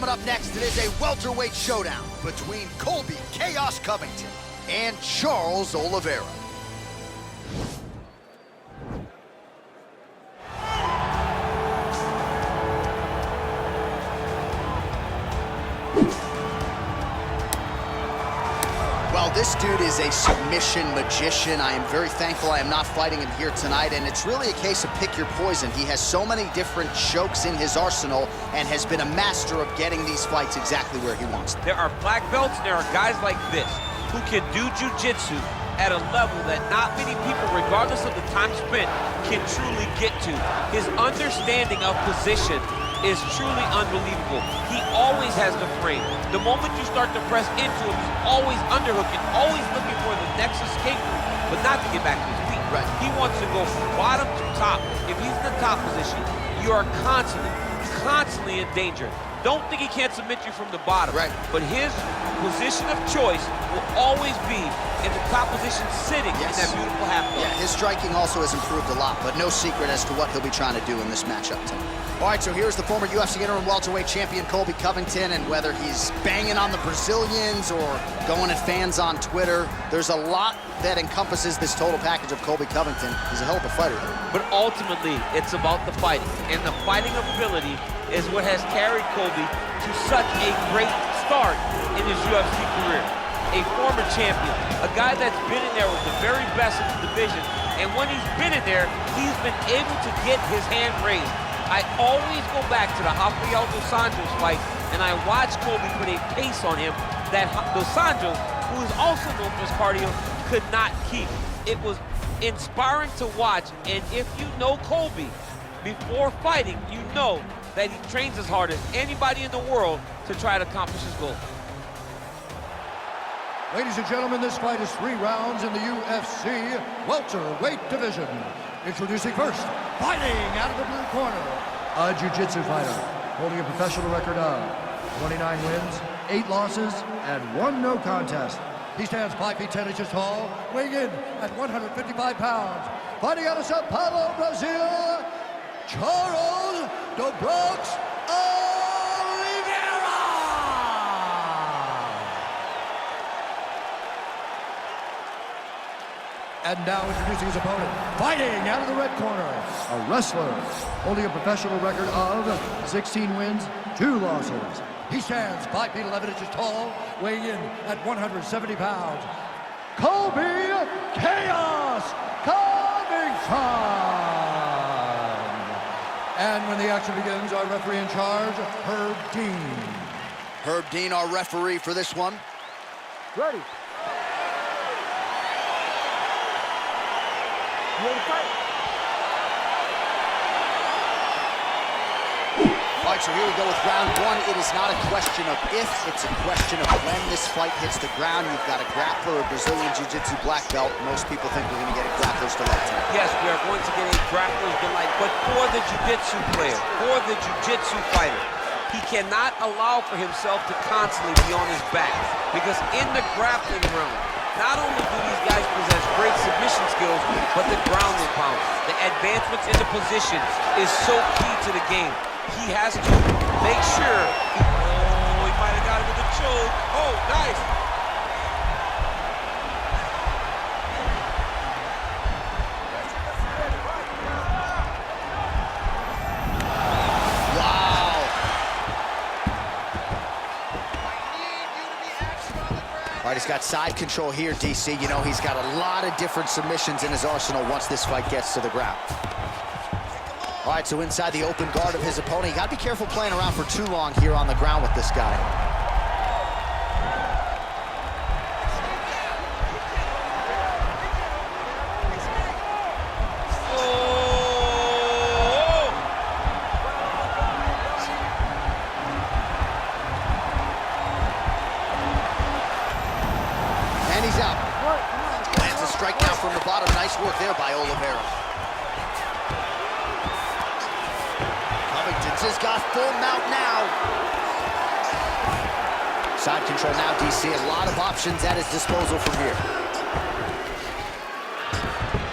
coming up next, it is a welterweight showdown between Colby "Chaos" Covington and Charles Oliveira. Well, this dude is a submission magician. I am very thankful I am not fighting him here tonight, and it's really a case of pick your poison. He has so many different chokes in his arsenal and has been a master of getting these fights exactly where he wants them. There are black belts, and there are guys like this who can do jiu-jitsu at a level that not many people, regardless of the time spent, can truly get to. His understanding of position is truly unbelievable. He always has the frame. The moment you start to press into him, he's always underhooking, always looking for the next escape route, but not to get back to his feet. Right. He wants to go from bottom to top. If he's in the top position, you are constantly in danger. Don't think he can't submit you from the bottom. Right. But his position of choice will always be in the top position, sitting in that beautiful half guard. Yeah, his striking also has improved a lot, but no secret as to what he'll be trying to do in this matchup tonight. All right, so here's the former UFC interim welterweight champion Colby Covington, and whether he's banging on the Brazilians or going at fans on Twitter, there's a lot that encompasses this total package of Colby Covington. He's a hell of a fighter. But ultimately, it's about the fighting, and the fighting ability is what has carried Colby to such a great start in his UFC career. A former champion, a guy that's been in there with the very best of the division, and when he's been in there, he's been able to get his hand raised. I always go back to the Rafael dos Anjos fight, and I watch Colby put a pace on him that dos Anjos, who is also known for his cardio, could not keep. It was inspiring to watch, and if you know Colby before fighting, you know that he trains as hard as anybody in the world to try to accomplish his goal. Ladies and gentlemen, this fight is 3 rounds in the UFC welterweight division. Introducing first, fighting out of the blue corner, a jiu-jitsu fighter holding a professional record of 29 wins, 8 losses, and 1 no contest. He stands 5 feet 10 inches tall, weighing in at 155 pounds. Fighting out of Sao Paulo, Brazil, Charles "Dobrocks" Oliveira! And now introducing his opponent, fighting out of the red corner, a wrestler holding a professional record of 16 wins, 2 losses. He stands 5 feet 11 inches tall, weighing in at 170 pounds. Colby "Chaos" Covington! And when the action begins, our referee in charge, Herb Dean. Herb Dean, our referee for this one. Ready. You ready to fight? All right, so here we go with round 1. It is not a question of if, it's a question of when this fight hits the ground. You've got a grappler, a Brazilian Jiu-Jitsu black belt. Most people think we're going to get a grappler's delight tonight. Yes, we are going to get a grappler's delight, but for the Jiu-Jitsu player, for the Jiu-Jitsu fighter, he cannot allow for himself to constantly be on his back, because in the grappling realm, not only do these guys possess great submission skills, but the ground and pound, the advancements in the position is so key to the game. He has to make sure. Oh, he might have got it with a choke. Oh, nice. Wow. All right, he's got side control here, DC. You know, he's got a lot of different submissions in his arsenal once this fight gets to the ground. All right, so inside the open guard of his opponent, you got to be careful playing around for too long here on the ground with this guy. And he's out. Lands a strike now from the bottom. Nice work there by Oliveira. Has got full mount now. Side control now, DC. A lot of options at his disposal from here.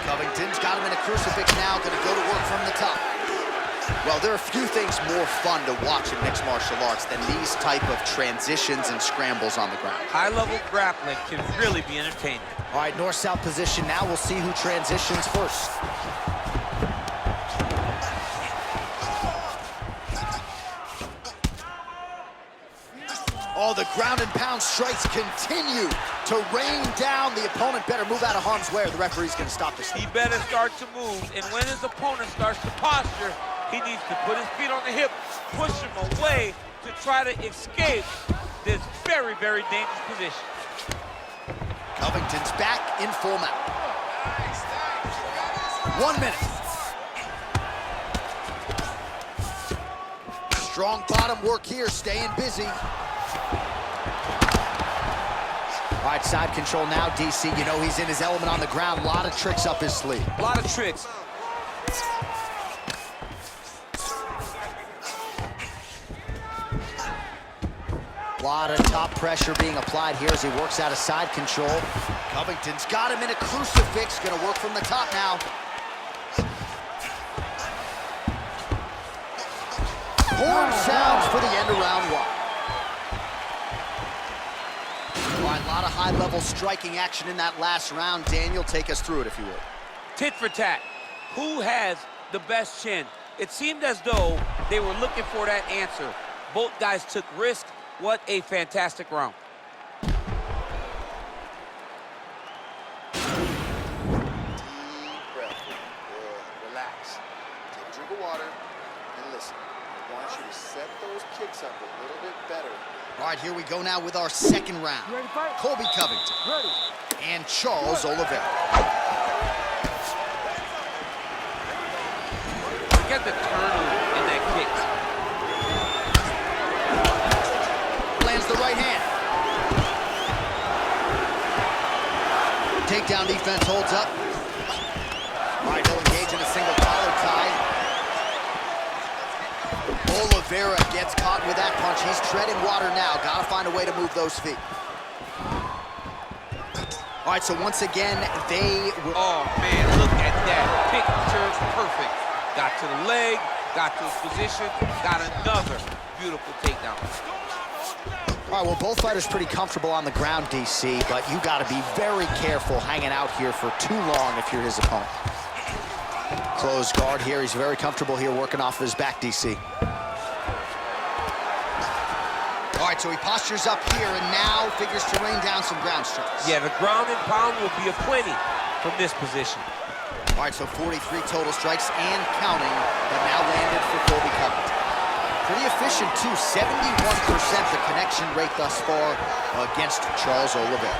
Covington's got him in a crucifix now. Going to go to work from the top. Well, there are few things more fun to watch in mixed martial arts than these type of transitions and scrambles on the ground. High-level grappling can really be entertaining. All right, north-south position now. We'll see who transitions first. Oh, the ground and pound strikes continue to rain down. The opponent better move out of harm's way or the referee's gonna stop this. He better start to move, and when his opponent starts to posture, he needs to put his feet on the hip, push him away to try to escape this very, very dangerous position. Covington's back in full mount. 1 minute. Strong bottom work here, staying busy. All right, side control now, DC. You know he's in his element on the ground. A lot of tricks up his sleeve. A lot of tricks. A lot of top pressure being applied here as he works out of side control. Covington's got him in a crucifix. Gonna work from the top now. Horn sounds for the end of round one. All right, a lot of high-level striking action in that last round. Daniel, take us through it, if you would. Tit for tat. Who has the best chin? It seemed as though they were looking for that answer. Both guys took risks. What a fantastic round. Deep breath. Good. Relax. Take a drink of water and listen. I want you to set those kicks up a little bit better. All right, here we go now with our second round. You ready to fight? Colby Covington Ready. and Charles Oliveira. Look at the turnover in that kick. Lands the right hand. Takedown defense holds up. All right, he'll engage in a single collar tie. Oliveira gets caught with that punch. He's treading water now. Gotta find a way to move those feet. All right, so once again, they were... Oh, man, look at that. Picture perfect. Got to the leg, got to his position, got another beautiful takedown. All right, well, both fighters pretty comfortable on the ground, DC, but you got to be very careful hanging out here for too long if you're his opponent. Closed guard here. He's very comfortable here working off of his back, DC. All right, so he postures up here and now figures to rain down some ground strikes. Yeah, the ground and pound will be aplenty from this position. All right, so 43 total strikes and counting have now landed for Colby Covington. Pretty efficient, too. 71% the connection rate thus far against Charles Oliveira.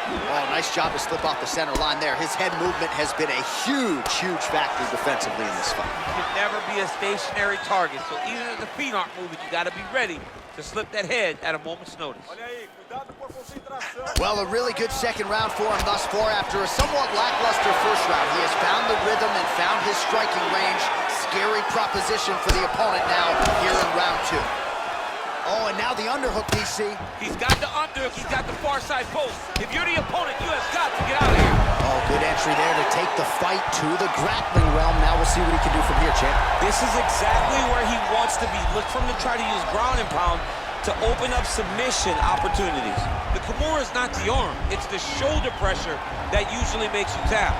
Oh, nice job to slip off the center line there. His head movement has been a huge, huge factor defensively in this fight. You can never be a stationary target, so even if the feet aren't moving, you got to be ready to slip that head at a moment's notice. Well, a really good second round for him thus far. After a somewhat lackluster first round, he has found the rhythm and found his striking range. Scary proposition for the opponent now here in round two. Oh, and now the underhook, DC. He's got the underhook, he's got the far side post. If you're the opponent, you have got to get out of here. Oh, good entry there to take the fight to the grappling realm. Now we'll see what he can do from here, champ. This is exactly where he wants to be. Look for him to try to use ground and pound to open up submission opportunities. The Kimura is not the arm, it's the shoulder pressure that usually makes you tap.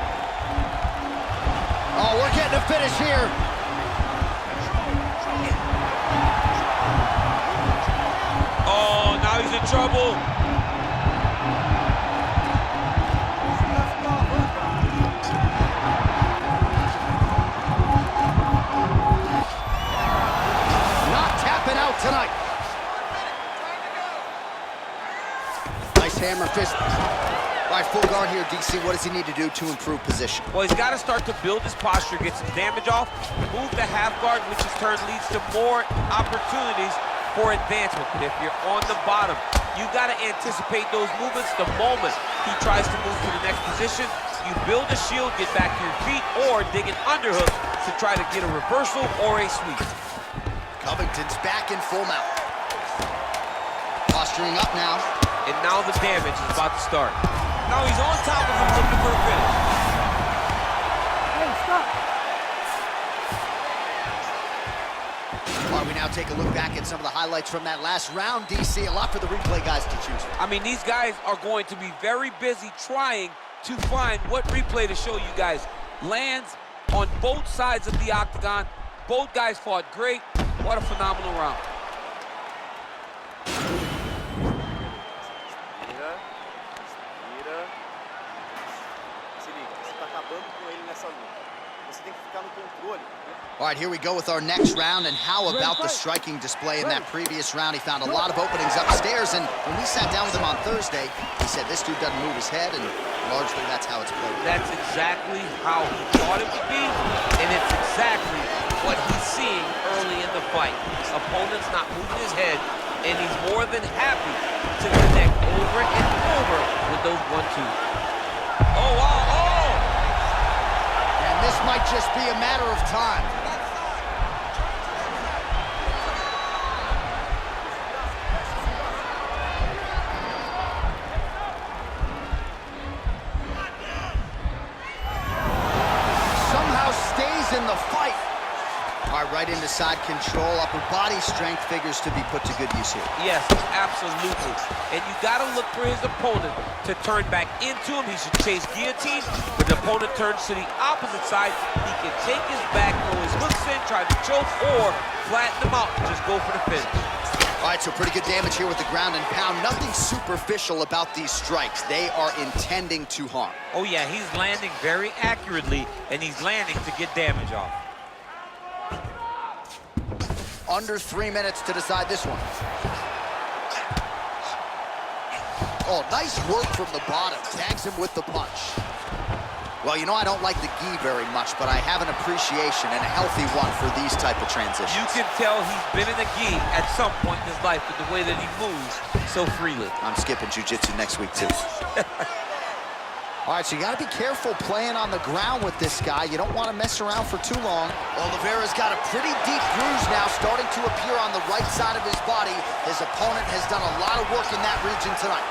Oh, we're getting a finish here. Oh, now he's in trouble. Not tapping out tonight. Nice hammer fist. All right, full guard here, DC. What does he need to do to improve position? Well, he's got to start to build his posture, get some damage off, move the half guard, which in turn leads to more opportunities for advancement. But if you're on the bottom, you got to anticipate those movements the moment he tries to move to the next position. You build a shield, get back to your feet, or dig an underhook to try to get a reversal or a sweep. Covington's back in full mount. Posturing up now. And now the damage is about to start. Now he's on top of him looking for a finish. Hey, stop. take a look back at some of the highlights from that last round, DC. A lot for the replay guys to choose from. I mean, these guys are going to be very busy trying to find what replay to show you guys. Lands on both sides of the octagon. Both guys fought great. What a phenomenal round. All right, here we go with our next round, and how about the striking display in that previous round? He found a lot of openings upstairs, and when we sat down with him on Thursday, he said this dude doesn't move his head, and largely that's how it's played. That's exactly how he thought it would be, and it's exactly what he's seeing early in the fight. Opponent's not moving his head, and he's more than happy to connect over and over with those 1-2s. Oh, wow, oh! And this might just be a matter of time. Somehow stays in the fight. All right, right into side control. Upper body strength figures to be put to good use here. Yes, absolutely. And you got to look for his opponent to turn back into him. He should chase guillotine. When the opponent turns to the opposite side, he can take his back, throw his hooks in, try to choke, or flatten him out and just go for the finish. All right, so pretty good damage here with the ground and pound. Nothing superficial about these strikes. They are intending to harm. Oh, yeah, he's landing very accurately, and he's landing to get damage off. Under 3 minutes to decide this one. Oh, nice work from the bottom. Tags him with the punch. Well, you know, I don't like the gi very much, but I have an appreciation, and a healthy one, for these type of transitions. You can tell he's been in the gi at some point in his life with the way that he moves so freely. I'm skipping jiu-jitsu next week, too. All right, so you got to be careful playing on the ground with this guy. You don't want to mess around for too long. Oliveira's got a pretty deep bruise now starting to appear on the right side of his body. His opponent has done a lot of work in that region tonight.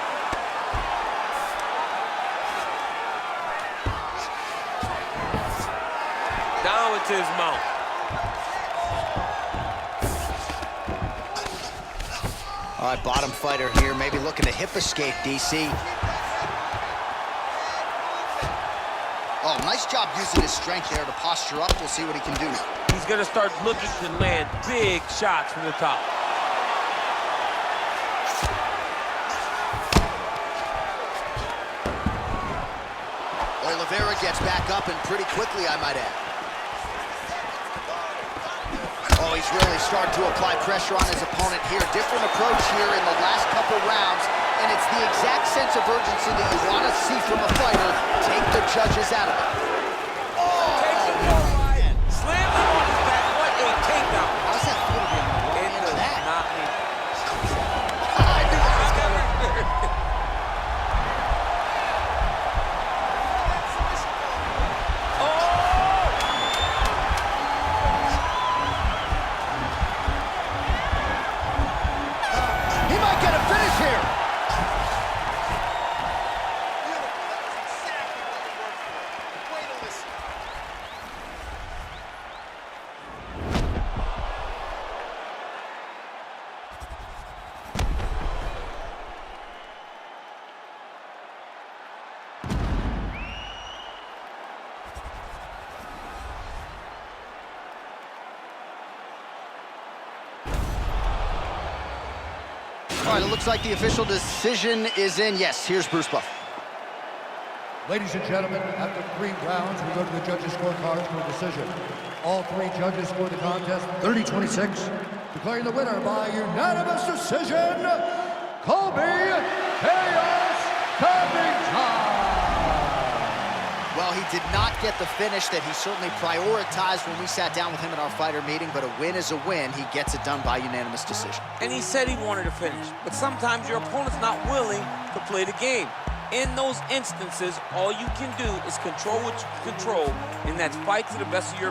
Now into his mount. All right, bottom fighter here, maybe looking to hip escape, DC. Oh, nice job using his strength there to posture up. We'll see what he can do. He's going to start looking to land big shots from the top. Oliveira gets back up, and pretty quickly, I might add. Oh, he's really starting to apply pressure on his opponent here. Different approach here in the last couple rounds, and it's the exact sense of urgency that you want to see from a fighter. Take the judges out of it. Oh! Takes him for a ride. Slams him on his back. What a takedown. How's that feel to be on the wrong end of that? Not me. I knew that was coming. He might get a finish here. All right, it looks like the official decision is in. Yes, here's Bruce Buff. Ladies and gentlemen, after 3 rounds, we go to the judges' scorecards for a decision. All 3 judges scored the contest 30-26, declaring the winner by unanimous decision, Colby Covington. Well, he did not get the finish that he certainly prioritized when we sat down with him at our fighter meeting, but a win is a win. He gets it done by unanimous decision. And he said he wanted to finish, but sometimes your opponent's not willing to play the game. In those instances, all you can do is control what you can control, and that's fight to the best of your